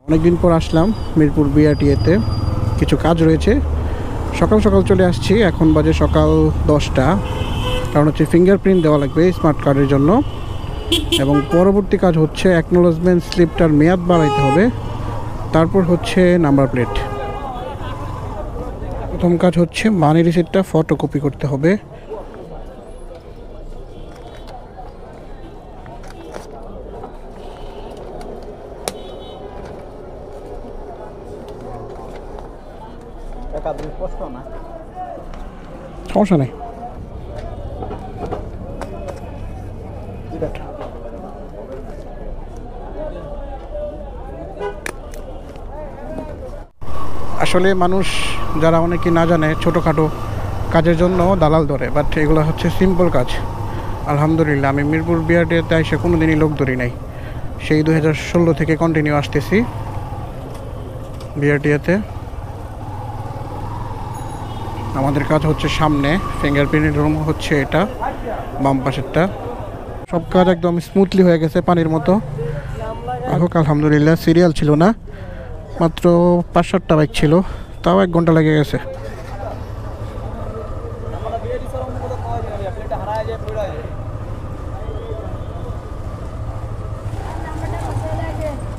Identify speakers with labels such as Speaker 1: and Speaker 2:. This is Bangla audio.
Speaker 1: অনেকদিন পর আসলাম মিরপুর বিআরটিএতে, কিছু কাজ রয়েছে। সকাল সকাল চলে আসছি, এখন বাজে সকাল 10টা। কারণ হচ্ছে ফিঙ্গারপ্রিন্ট দেওয়া লাগবে স্মার্ট কার্ডের জন্য, এবং পরবর্তী কাজ হচ্ছে অ্যাকনোলেজমেন্ট স্লিপটার মেয়াদ বাড়াইতে হবে, তারপর হচ্ছে নাম্বার প্লেট। প্রথম কাজ হচ্ছে মানি রিসিপ্টটা ফটোকপি করতে হবে। সমস্যা নেই। আসলে মানুষ যারা অনেকে না জানে, ছোটোখাটো কাজের জন্য দালাল ধরে, বাট এগুলো হচ্ছে সিম্পল কাজ। আলহামদুলিল্লাহ আমি মিরপুর বিআরটিএতে এসে কোনো দিনই লোক ধরি নাই। সেই 2016 থেকে কন্টিনিউ আসতেছি বিআরটিএতে। আমাদের কাজ হচ্ছে সামনে ফিঙ্গারপ্রিন্টের রুম হচ্ছে এটা, বাম পাশেরটা। সব কাজ একদম স্মুথলি হয়ে গেছে, পানির মতো। হোক আলহামদুলিল্লাহ। সিরিয়াল ছিল না, মাত্র 5-7টা বাইক ছিল, তাও 1 ঘন্টা লেগে গেছে।